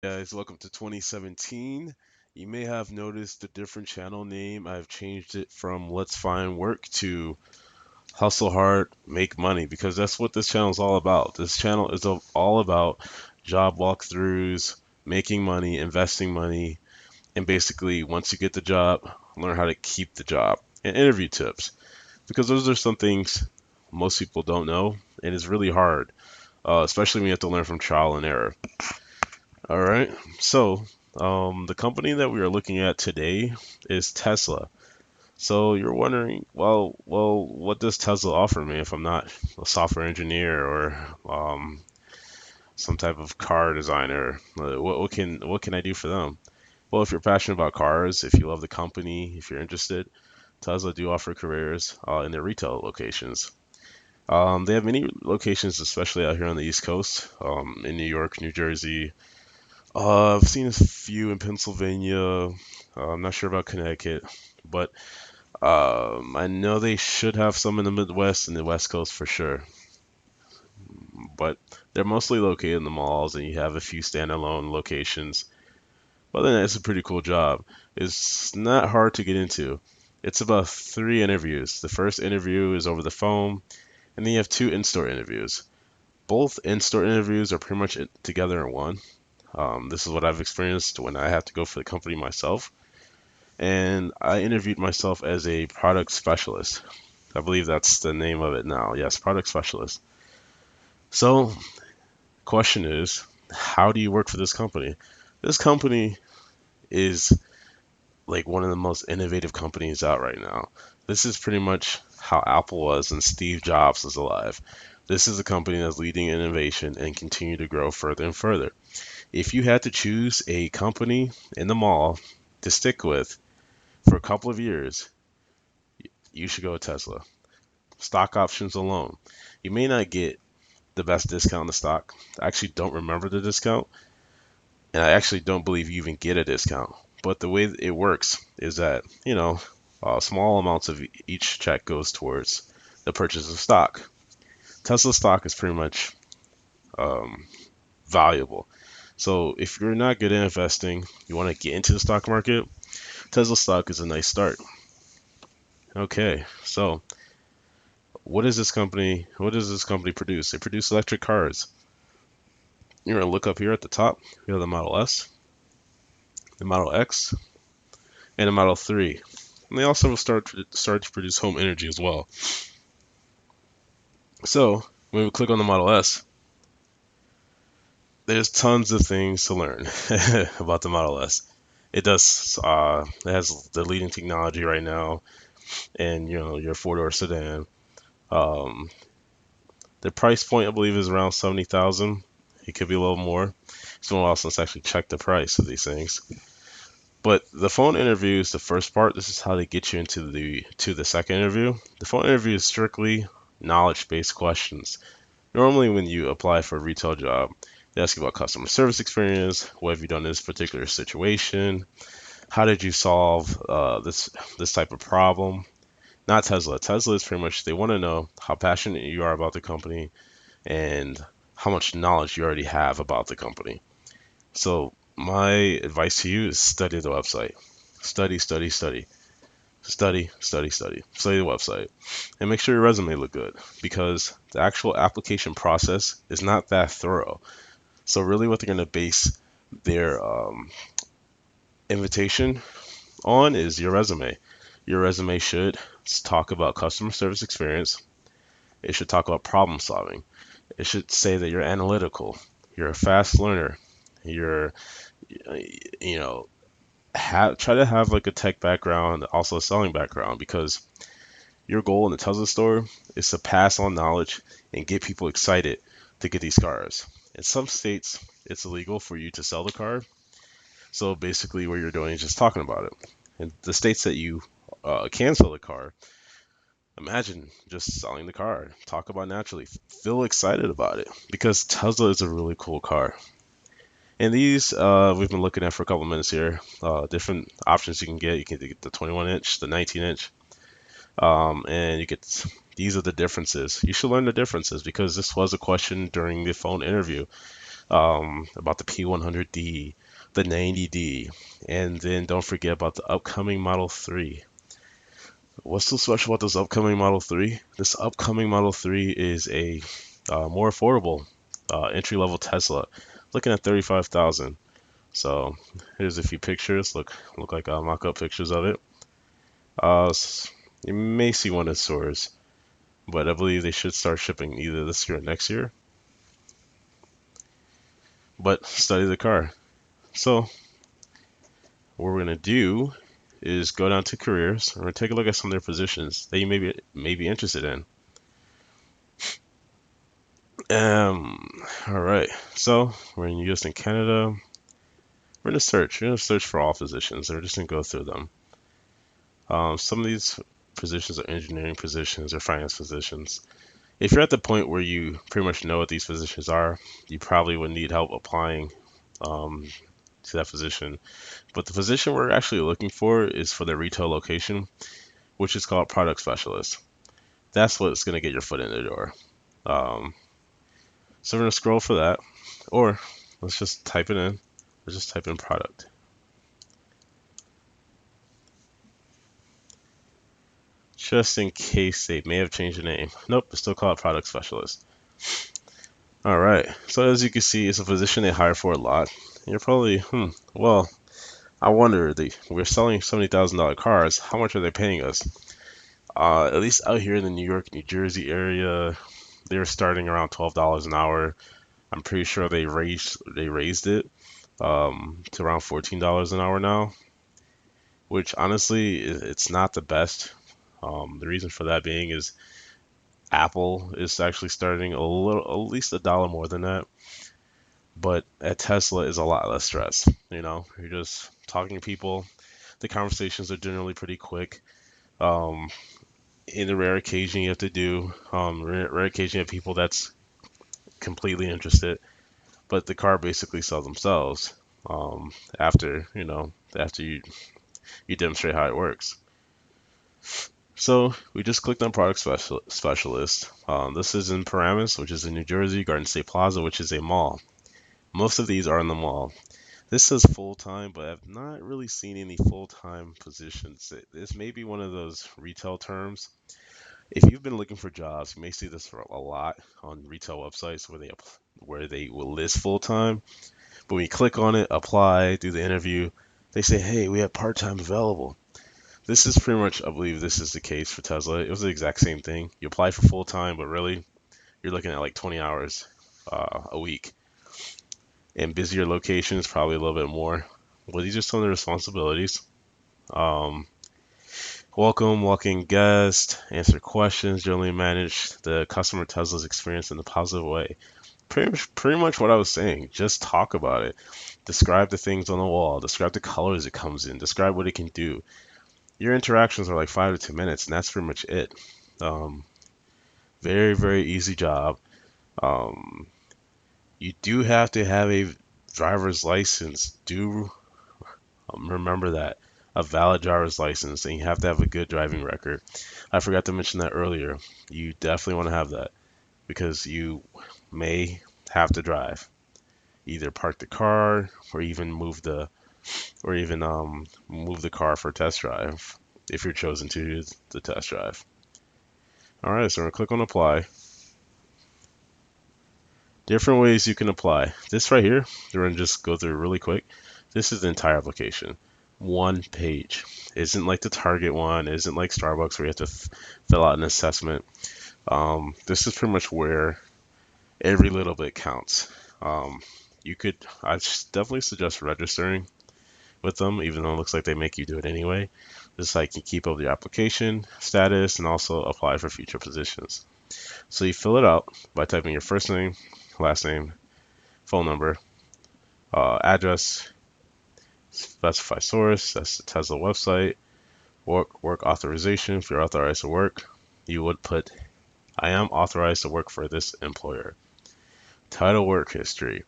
Guys, welcome to 2017. You may have noticed a different channel name. I've changed it from Let's Find Work to Hustle Hard, Make Money because that's what this channel is all about. This channel is all about job walkthroughs, making money, investing money, and basically once you get the job, learn how to keep the job and interview tips because those are some things most people don't know and it's really hard, especially when you have to learn from trial and error. All right. The company that we are looking at today is Tesla. So you're wondering, what does Tesla offer me if I'm not a software engineer or some type of car designer? What can I do for them? Well, if you're passionate about cars, if you love the company, if you're interested, Tesla do offer careers in their retail locations. They have many locations, especially out here on the East Coast, in New York, New Jersey. I've seen a few in Pennsylvania. I'm not sure about Connecticut, but I know they should have some in the Midwest and the West Coast for sure. But they're mostly located in the malls, and you have a few standalone locations. But then it's a pretty cool job. It's not hard to get into. It's about three interviews. The first interview is over the phone, and then you have two in-store interviews. Both in-store interviews are pretty much together in one. This is what I've experienced when I have to go for the company myself. And I interviewed myself as a product specialist. I believe that's the name of it now. Yes, product specialist. So, question is, how do you work for this company? This company is like one of the most innovative companies out right now. This is pretty much how Apple was when Steve Jobs was alive. This is a company that's leading innovation and continue to grow further and further. If you had to choose a company in the mall to stick with for a couple of years, you should go with Tesla. Stock options alone. You may not get the best discount on the stock. I actually don't remember the discount, and I actually don't believe you even get a discount. But the way it works is that, small amounts of each check goes towards the purchase of stock. Tesla stock is pretty much um, valuable. So if you're not good at investing, you want to get into the stock market, Tesla stock is a nice start. Okay, so what does this company produce? They produce electric cars. You're gonna look up here at the top. We have the Model S, the Model X, and the Model 3. And they also will start to produce home energy as well. So when we click on the Model S, there's tons of things to learn about the Model S. It has the leading technology right now, and your four-door sedan. Um, the price point I believe is around 70,000. It could be a little more. It's been a while since I actually checked the price of these things. But the phone interview is the first part. This is how they get you into the second interview. The phone interview is strictly knowledge-based questions. Normally, when you apply for a retail job, they ask you about customer service experience. What have you done in this particular situation? How did you solve this type of problem? Not Tesla. Tesla is pretty much they want to know how passionate you are about the company and how much knowledge you already have about the company. So my advice to you is study the website. Study, study, study. Study, study, study. Study the website. And make sure your resume look good because the actual application process is not that thorough. So really what they're going to base their invitation on is your resume. Your resume should talk about customer service experience. It should talk about problem solving. It should say that you're analytical, you're a fast learner, you're, you know, try to have like a tech background, also a selling background, because your goal in the Tesla store is to pass on knowledge and get people excited to get these cars. In some states, it's illegal for you to sell the car. So basically, what you're doing is just talking about it. In the states that you can sell the car, imagine just selling the car. Talk about naturally. Feel excited about it because Tesla is a really cool car. And these we've been looking at for a couple minutes here. Different options you can get. You can get the 21 inch, the 19 inch, and you get these are the differences. You should learn the differences because this was a question during the phone interview. about the P100D, the 90D, and then don't forget about the upcoming Model 3. What's so special about this upcoming Model 3? This upcoming Model 3 is a more affordable entry-level Tesla, looking at 35,000. So here's a few pictures. Look like mock-up pictures of it. You may see one in stores, but I believe they should start shipping either this year or next year. But study the car. So what we're gonna do is go down to careers. We're gonna take a look at some of their positions that you may be interested in. All right. So we're in U.S. and Canada. We're gonna search. We're gonna search for all positions. We're just gonna go through them. Some of these positions are engineering positions or finance positions. If you're at the point where you pretty much know what these positions are, you probably would need help applying um, to that position. But the position we're actually looking for is for the retail location, which is called product specialist. That's what's going to get your foot in the door. Um, so we're going to scroll for that, or let's just type it in. Let's just type in product. Just in case they may have changed the name. Nope, it's still called product specialist. All right. So as you can see, it's a position they hire for a lot. You're probably, well, I wonder, we're selling $70,000 cars. How much are they paying us? At least out here in the New York, New Jersey area, they're starting around $12 an hour. I'm pretty sure they raised it to around $14 an hour now, which honestly, it's not the best. The reason for that being is Apple is actually starting at least a dollar more than that. But at Tesla is a lot less stress. You're just talking to people. The conversations are generally pretty quick. Um, in the rare occasion you have to do, rare occasion you have people that's completely interested, but the car basically sells themselves after you demonstrate how it works. So we just clicked on product specialist. This is in Paramus, which is in New Jersey, Garden State Plaza, which is a mall. Most of these are in the mall. This says full-time, but I've not really seen any full-time positions. This may be one of those retail terms. If you've been looking for jobs, you may see this for a lot on retail websites where they will list full-time. But when you click on it, apply, do the interview, they say, hey, we have part-time available. This is pretty much, I believe this is the case for Tesla. It was the exact same thing. You apply for full-time, but really, you're looking at like 20 hours a week. In busier locations, probably a little bit more. Well, these are some of the responsibilities. Um, Welcome, walk-in guest, answer questions, generally manage the customer Tesla's experience in a positive way. Pretty much what I was saying. Just talk about it. Describe the things on the wall. Describe the colors it comes in. Describe what it can do. Your interactions are like 5 to 10 minutes, and that's pretty much it. Um, Very, very easy job. Um, you do have to have a driver's license. Do remember that. A valid driver's license, and you have to have a good driving record. I forgot to mention that earlier. You definitely want to have that because you may have to drive. Either park the car or even move the car for a test drive if you're chosen to use the test drive. All right, so we're gonna click on apply. Different ways you can apply. This right here, we're gonna just go through really quick. This is the entire application. One page. Isn't like the Target one, isn't like Starbucks where you have to fill out an assessment. This is pretty much where every little bit counts. Um, I definitely suggest registering with them, even though it looks like they make you do it anyway. Just like you keep up the application status and also apply for future positions. So you fill it out by typing your first name, last name, phone number, address, specify source, that's the Tesla website, work authorization. If you're authorized to work, you would put, I am authorized to work for this employer. Title, work history.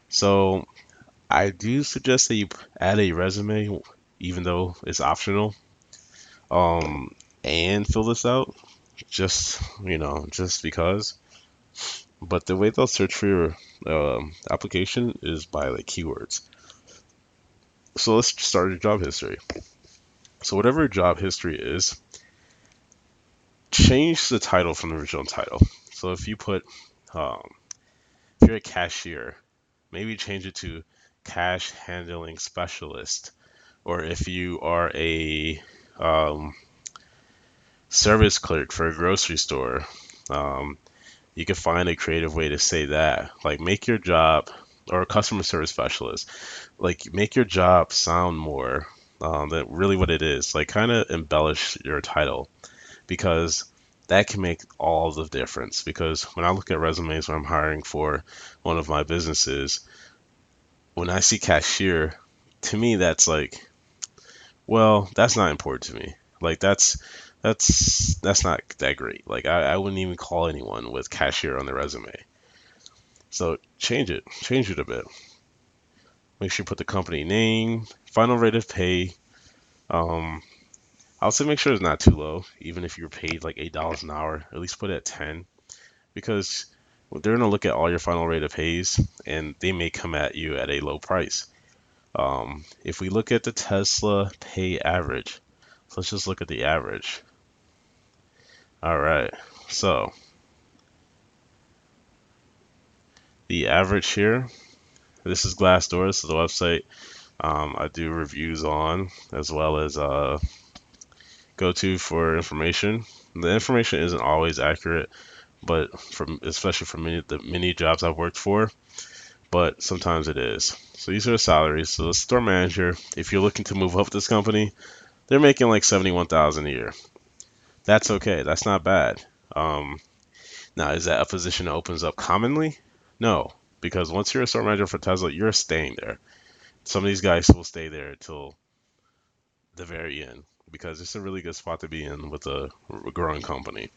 So I do suggest that you add a resume, even though it's optional, um, and fill this out, just because. But the way they'll search for application is by like keywords. So let's start your job history. So whatever your job history is, change the title from the original title. So um, if you're a cashier, maybe change it to cash handling specialist. Or if you are a um, service clerk for a grocery store, um, you can find a creative way to say that. Like make your job, or a customer service specialist, like make your job sound more than really what it is. Like kind of embellish your title because that can make all the difference. Because when I look at resumes when I'm hiring for one of my businesses, when I see cashier, to me that's like, well, that's not important to me. Like that's not that great. Like I wouldn't even call anyone with cashier on their resume. So change it a bit. Make sure you put the company name, final rate of pay. Um, I would say make sure it's not too low. Even if you're paid like $8 an hour, at least put it at 10, because they're gonna look at all your final rate of pays and they may come at you at a low price. If we look at the Tesla pay average, so let's just look at the average. All right, so the average here. This is Glassdoor. This is the website I do reviews on, as well as go to for information. The information isn't always accurate, but especially for many jobs I've worked for, but sometimes it is. So these are the salaries. So the store manager, if you're looking to move up this company, they're making like 71,000 a year. That's okay. That's not bad. Um, Now, is that a position that opens up commonly? No, because once you're a store manager for Tesla, you're staying there. Some of these guys will stay there till the very end because it's a really good spot to be in with a growing company.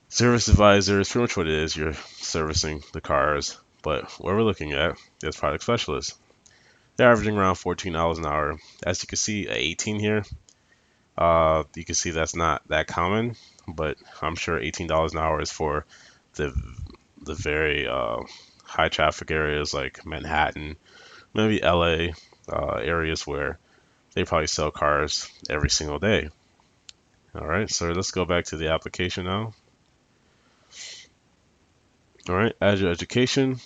Service advisor is pretty much what it is. You're servicing the cars, but what we're looking at is product specialists. They're averaging around $14 an hour. As you can see, at 18 here, you can see that's not that common, but I'm sure $18 an hour is for the very high traffic areas like Manhattan, maybe LA, areas where they probably sell cars every single day. All right, so let's go back to the application now. All right, add your education,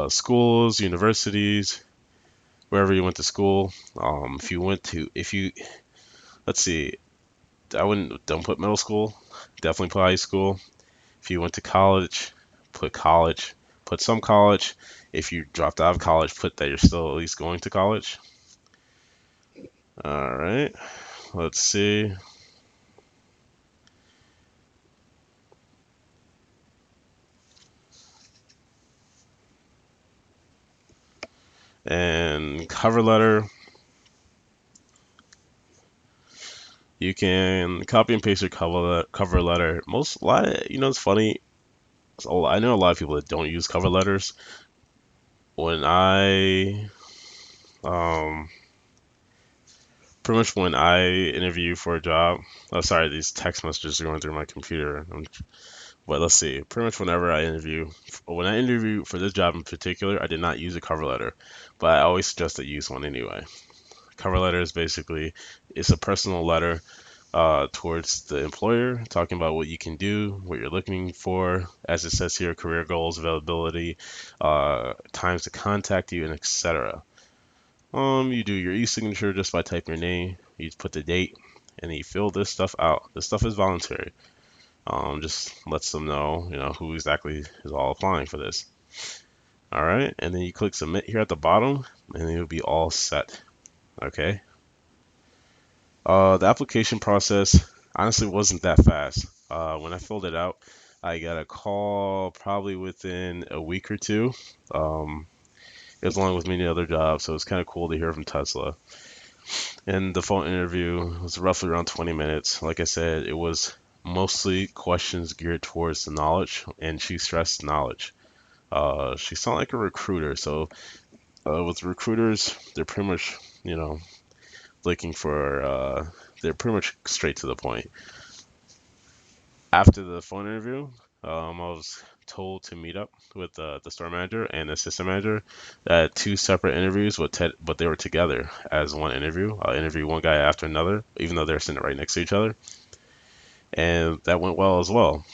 schools, universities, wherever you went to school. If you, let's see, don't put middle school, definitely put high school. If you went to college, put college, put some college. If you dropped out of college, put that you're still at least going to college. All right, let's see. And cover letter, you can copy and paste your cover letter. Most a lot of, it's funny. So I know a lot of people that don't use cover letters. When I um when I interview for a job, oh sorry, these text messages are going through my computer. But let's see. Pretty much when I interview for this job in particular, I did not use a cover letter, but I always suggest that you use one anyway. Cover letter is basically it's a personal letter towards the employer, talking about what you can do, what you're looking for, as it says here, career goals, availability, times to contact you, and etc. You do your e-signature just by typing your name. You put the date, and you fill this stuff out. This stuff is voluntary. Just lets them know, who exactly is all applying for this. All right, and then you click submit here at the bottom, and it'll be all set. Okay. The application process honestly wasn't that fast. When I filled it out, I got a call probably within a week or two. It was along with many other jobs, so it's kind of cool to hear from Tesla. And the phone interview was roughly around 20 minutes. Like I said, it was mostly questions geared towards the knowledge, and she stressed knowledge. She sounded like a recruiter, so with recruiters, they're pretty much, looking for, they're pretty much straight to the point. After the phone interview, I was told to meet up with the store manager and the assistant manager. I had two separate interviews with Ted, but they were together as one interview. I interviewed one guy after another, even though they're sitting right next to each other, and that went well as well.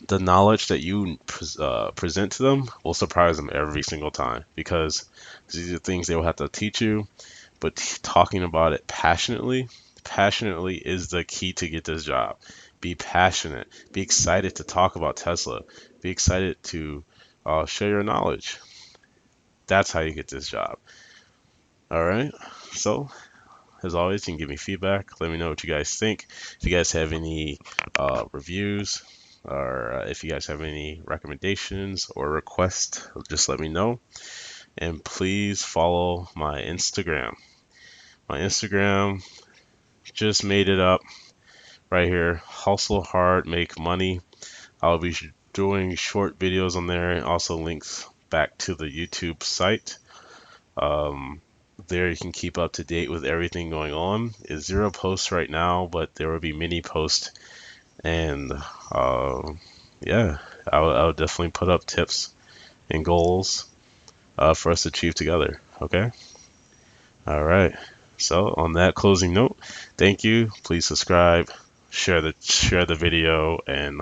The knowledge that you present to them will surprise them every single time because these are things they will have to teach you. But talking about it passionately is the key to get this job. Be passionate. Be excited to talk about Tesla. Be excited to share your knowledge. That's how you get this job. All right. So, as always, you can give me feedback. Let me know what you guys think. If you guys have any reviews or if you guys have any recommendations or requests, just let me know. And please follow my Instagram. My Instagram just made it up right here. Hustle hard, make money. I'll be doing short videos on there and also links back to the YouTube site. Um, there you can keep up to date with everything going on. It's zero posts right now, but there will be many posts. And yeah, I'll definitely put up tips and goals for us to achieve together. Okay? All right. So on that closing note, thank you. Please subscribe, share the video, and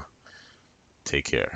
take care.